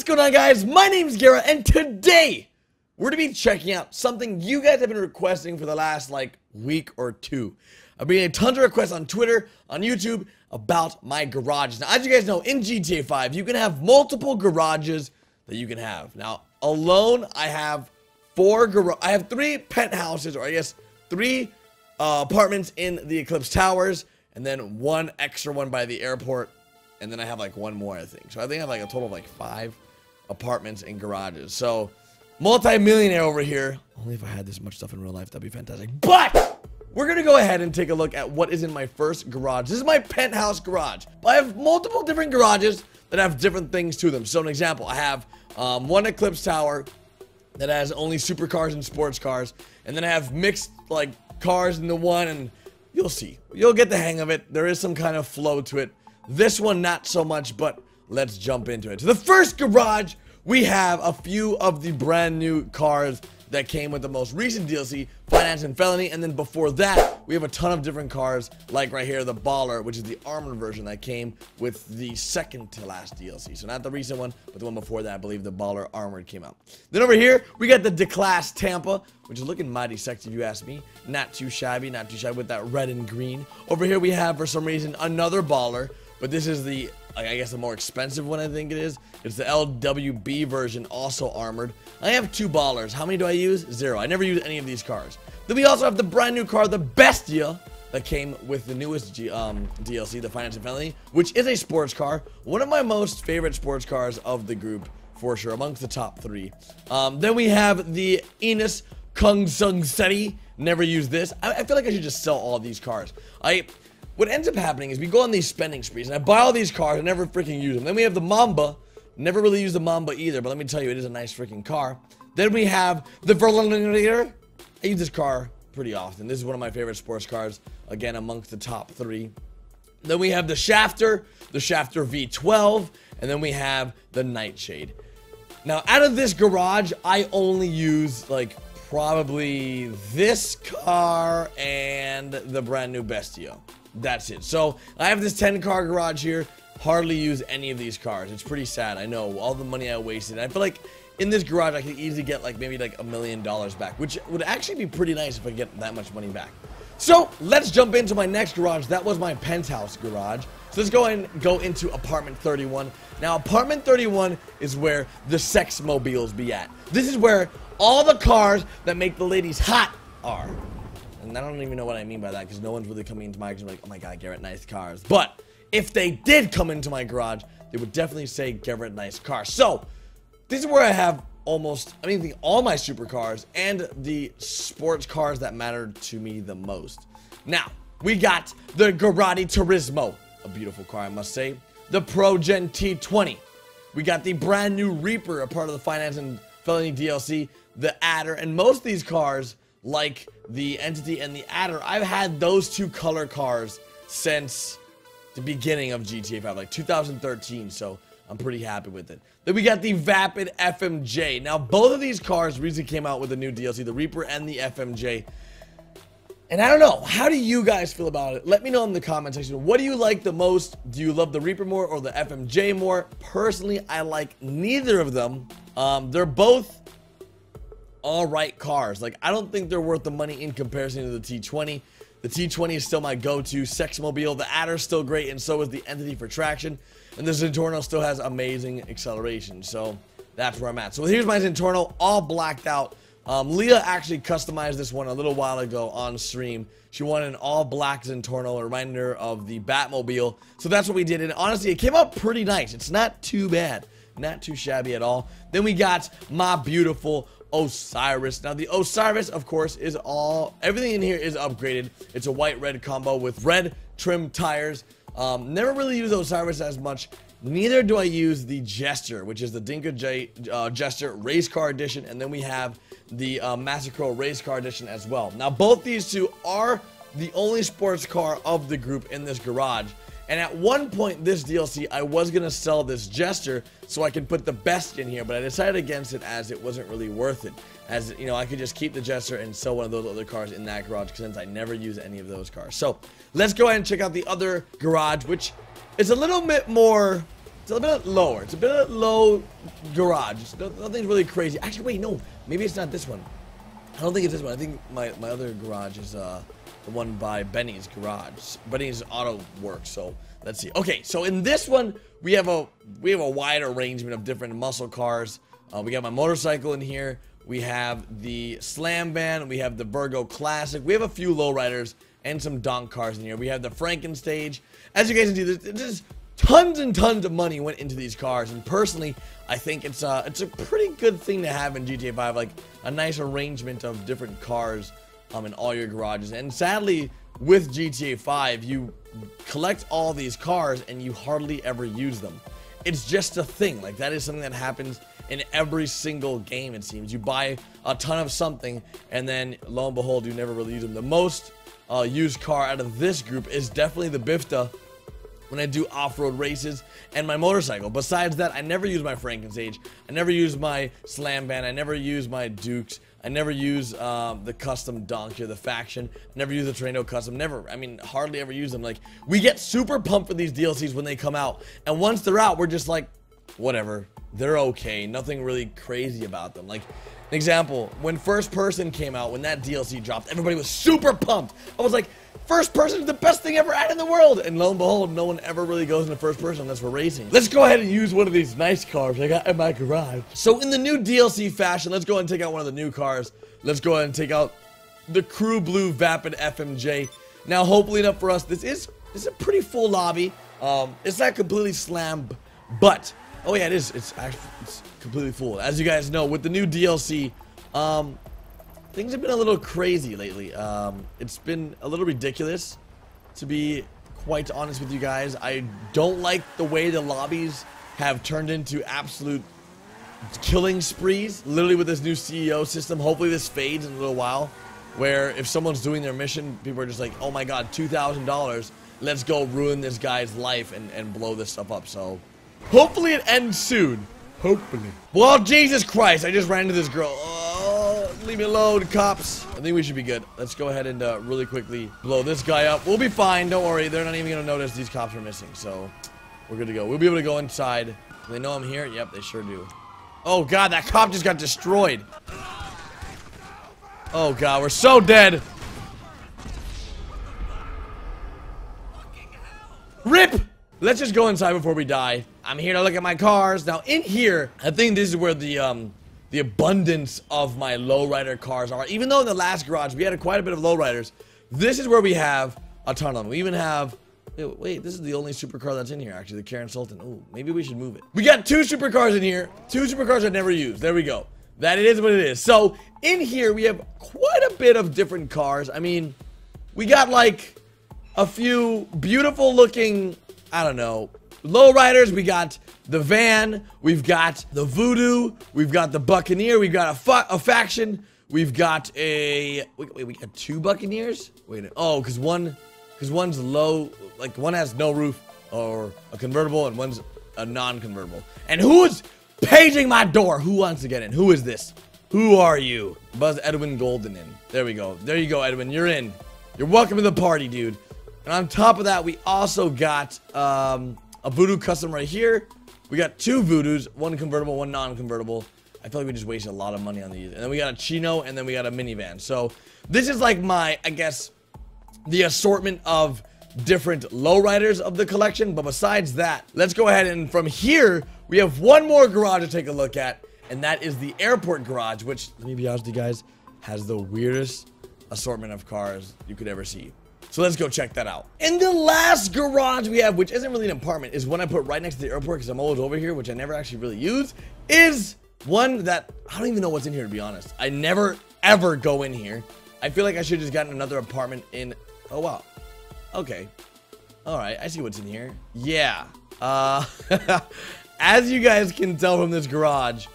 going on, guys? My name's Garrett, and today we're going to be checking out something you guys have been requesting for the last week or two. I've been getting tons of requests on Twitter, on YouTube about my garages. Now, as you guys know, in GTA 5 you can have multiple garages that you can have. Now, alone I have three penthouses, or I guess three apartments in the Eclipse Towers, and then one extra one by the airport. And then I have one more, I think. So I think I have a total of 5 apartments and garages. So, multi-millionaire over here. Only if I had this much stuff in real life, that'd be fantastic. But we're going to go ahead and take a look at what is in my first garage. This is my penthouse garage. I have multiple different garages that have different things to them. So, an example, I have one Eclipse Tower that has only supercars and sports cars. And then I have mixed, cars into one, and you'll see. You'll get the hang of it. There is some kind of flow to it. This one, not so much, but let's jump into it. So the first garage, we have a few of the brand new cars that came with the most recent DLC, Finance and Felony, and then before that, we have a ton of different cars, like right here, the Baller, which is the armored version that came with the second to last DLC. So not the recent one, but the one before that, I believe the Baller Armored came out. Then over here, we got the D-Class Tampa, which is looking mighty sexy if you ask me. Not too shabby with that red and green. Over here, we have, for some reason, another Baller. But this is the, I guess, the more expensive one, I think it is. It's the LWB version, also armored. I have 2 Ballers. How many do I use? 0. I never use any of these cars. Then we also have the brand new car, the Bestia, that came with the newest DLC, the Finance and Felony, which is a sports car. One of my most favorite sports cars of the group, for sure, amongst the top 3. Then we have the Enos Kung Sung Seti. Never use this. I feel like I should just sell all of these cars. What ends up happening is we go on these spending sprees, and I buy all these cars and never freaking use them. Then we have the Mamba. Never really use the Mamba either, but let me tell you, it is a nice freaking car. Then we have the Verlander. I use this car pretty often. This is one of my favorite sports cars, again, amongst the top 3. Then we have the Shafter V12, and then we have the Nightshade. Now, out of this garage, I only use, probably this car and the brand new Bestia. That's it. So I have this 10-car garage here. Hardly use any of these cars. It's pretty sad. I know all the money I wasted. I feel like in this garage I could easily get maybe $1 million back, which would actually be pretty nice if I get that much money back. So let's jump into my next garage. That was my penthouse garage. So let's go into apartment 31. Now apartment 31 is where the sex mobiles be at. This is where all the cars that make the ladies hot are. And I don't even know what I mean by that, because no one's really coming into my garage like, oh my god, Garrett, nice cars. But if they did come into my garage, they would definitely say, Garrett, nice car. So this is where I have all my supercars and the sports cars that matter to me the most. Now, we got the Garati Turismo, a beautiful car, I must say. The Pro Gen T20. We got the brand new Reaper, a part of the Finance and Felony DLC, the Adder, and most of these cars, like the Entity and the Adder, I've had those 2 color cars since the beginning of GTA 5, 2013, so I'm pretty happy with it. Then we got the Vapid FMJ. Now, both of these cars recently came out with a new DLC, the Reaper and the FMJ. And I don't know, how do you guys feel about it? Let me know in the comment section. What do you like the most? Do you love the Reaper more or the FMJ more? Personally, I like neither of them. They're both alright cars. I don't think they're worth the money in comparison to the T20. The T20 is still my go-to sex mobile. The Adder's still great, and so is the Entity for traction. And the Zentorno still has amazing acceleration. So that's where I'm at. So here's my Zentorno, all blacked out. Leah actually customized this one a little while ago on stream. She wanted an all-black Zentorno, a reminder of the Batmobile. So that's what we did, and honestly, it came out pretty nice. It's not too bad. Not too shabby at all. Then we got my beautiful Osiris. Now the Osiris, of course, is everything in here is upgraded. It's a white-red combo with red trim tires. Never really use Osiris as much. Neither do I use the Jester, which is the Dinka Jester Race Car Edition, and then we have the Massacro Race Car Edition as well. Now both these 2 are the only sports car of the group in this garage. And at one point this DLC, I was going to sell this Jester so I could put the Best in here, but I decided against it as it wasn't really worth it. As, you know, I could just keep the Jester and sell one of those other cars in that garage since I never use any of those cars. So let's go ahead and check out the other garage, which is a little bit more It's a bit lower. It's a bit low garage. Nothing's really crazy. Actually, wait, no. Maybe it's not this one. I don't think it's this one. I think my other garage is the one by Benny's Garage. Benny's Auto Works. So let's see. Okay, so in this one we have a wide arrangement of different muscle cars. We got my motorcycle in here. We have the Slam Van. We have the Virgo Classic. We have a few lowriders and some donk cars in here. We have the Frankenstage. As you guys can see, there's tons and tons of money went into these cars, and personally, I think it's a pretty good thing to have in GTA 5, like a nice arrangement of different cars in all your garages. And sadly, with GTA 5, you collect all these cars and you hardly ever use them. It's just a thing. Like, that is something that happens in every single game, it seems. You buy a ton of something, and then lo and behold, you never really use them. The most used car out of this group is definitely the Bifta, when I do off-road races, and my motorcycle. Besides that, I never use my Frankenstage. I never use my Slam Van. I never use my Dukes. I never use the custom donk here, the faction. Never use the Tornado custom. Never, I mean, hardly ever use them. Like, we get super pumped for these DLCs when they come out, and once they're out, we're just like, whatever. They're okay. Nothing really crazy about them. Like, an example, when First Person came out, when that DLC dropped, everybody was super pumped. I was like, First Person is the best thing ever added in the world. And lo and behold, no one ever really goes into first person unless we're racing. Let's go ahead and use one of these nice cars I got in my garage. So in the new DLC fashion, let's go ahead and take out one of the new cars. Let's go ahead and take out the Crew Blue Vapid FMJ. Now, hopefully enough for us, this is a pretty full lobby. It's not completely slammed, but oh yeah, it is. It's completely full. As you guys know, with the new DLC, things have been a little crazy lately. It's been a little ridiculous, to be quite honest with you guys. I don't like the way the lobbies have turned into absolute killing sprees, literally with this new CEO system. Hopefully this fades in a little while, where if someone's doing their mission, people are just like, oh my god, $2,000, let's go ruin this guy's life and blow this stuff up. So hopefully it ends soon. Hopefully. Well, Jesus Christ, I just ran into this girl. Leave me alone, cops. I think we should be good. Let's go ahead and really quickly blow this guy up. We'll be fine. Don't worry. They're not even going to notice these cops are missing. So we're good to go. We'll be able to go inside. Do they know I'm here? Yep, they sure do. Oh, God. That cop just got destroyed. Oh, God. We're so dead. RIP! Let's just go inside before we die. I'm here to look at my cars. Now, in here, I think this is where the abundance of my lowrider cars are. Even though in the last garage we had quite a bit of lowriders, this is where we have a ton of them. We even have, wait, this is the only supercar that's in here, actually, the Karen Sultan. Oh, maybe we should move it. We got 2 supercars in here, 2 supercars I never used. There we go. That it is what it is. So in here we have quite a bit of different cars. I mean, we got like a few beautiful looking, I don't know, lowriders. We got the van, we've got the Voodoo, we've got the Buccaneer, we've got a faction, we've got a wait, we got 2 Buccaneers. Wait, oh, because one's low, like one has no roof or a convertible, and one's a non-convertible. And who is paging my door? Who wants to get in? Who is this? Who are you? Buzz Edwin Golden in. There we go. There you go, Edwin. You're in. You're welcome to the party, dude. And on top of that, we also got a Voodoo custom right here. We got 2 Voodoos, 1 convertible, 1 non-convertible. I feel like we just wasted a lot of money on these. And then we got a Chino, and then we got a minivan. So this is like my, I guess, the assortment of different lowriders of the collection. But besides that, let's go ahead and from here, we have one more garage to take a look at. And that is the airport garage, which, let me be honest with you guys, has the weirdest assortment of cars you could ever see. So let's go check that out. And the last garage we have, which isn't really an apartment, is one I put right next to the airport because I'm always over here, which I never actually really use, is one that I don't even know what's in here, to be honest. I never, ever go in here. I feel like I should have just gotten another apartment in... Oh, wow. Okay. All right, I see what's in here. Yeah. As you guys can tell from this garage,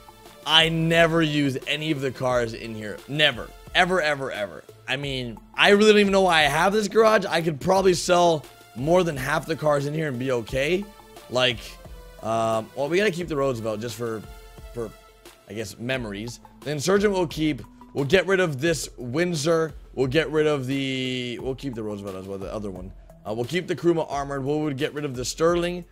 I never use any of the cars in here. Never. Ever, ever, ever. I mean, I really don't even know why I have this garage. I could probably sell more than half the cars in here and be okay. Like, well, we gotta keep the Roosevelt just for I guess, memories. The Insurgent we'll keep. We'll get rid of this Windsor. We'll get rid of the... We'll keep the Roosevelt as well, the other one. We'll keep the Kuruma Armored. We'll get rid of the Sterling.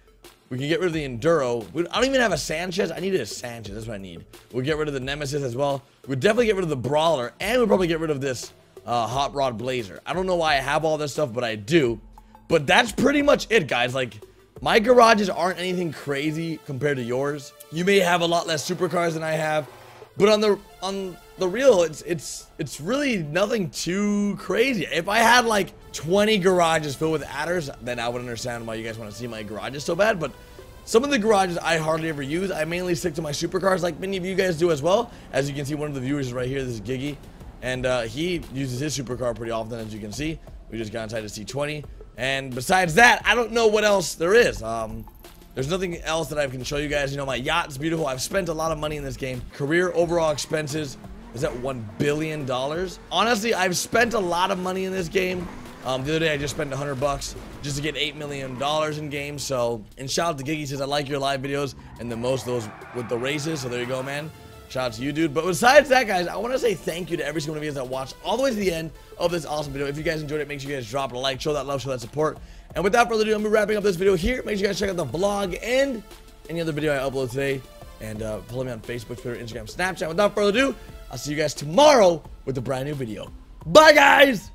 We can get rid of the Enduro. I don't even have a Sanchez. I needed a Sanchez. That's what I need. We'll get rid of the Nemesis as well. We'll definitely get rid of the Brawler. And we'll probably get rid of this Hot Rod Blazer. I don't know why I have all this stuff, but I do. But that's pretty much it, guys. Like, my garages aren't anything crazy compared to yours. You may have a lot less supercars than I have. But on the real, it's really nothing too crazy. If I had like 20 garages filled with adders, then I would understand why you guys want to see my garages so bad. But some of the garages I hardly ever use. I mainly stick to my supercars, like many of you guys do as well. As you can see, one of the viewers is right here. This is Giggy, and he uses his supercar pretty often, as you can see. We just got inside the C20, and besides that, I don't know what else there is. There's nothing else that I can show you guys. You know, my yacht's beautiful. I've spent a lot of money in this game. Career overall expenses is at $1 billion. Honestly, I've spent a lot of money in this game. The other day, I just spent $100 just to get $8 million in games. So, and shout out to Giggy, says I like your live videos and the most those with the races. So there you go, man. Shout out to you, dude. But besides that, guys, I want to say thank you to every single one of you guys that watched all the way to the end of this awesome video. If you guys enjoyed it, make sure you guys drop a like, show that love, show that support. And without further ado, I'm going to be wrapping up this video here. Make sure you guys check out the vlog and any other video I upload today. And follow me on Facebook, Twitter, Instagram, Snapchat. Without further ado, I'll see you guys tomorrow with a brand new video. Bye, guys!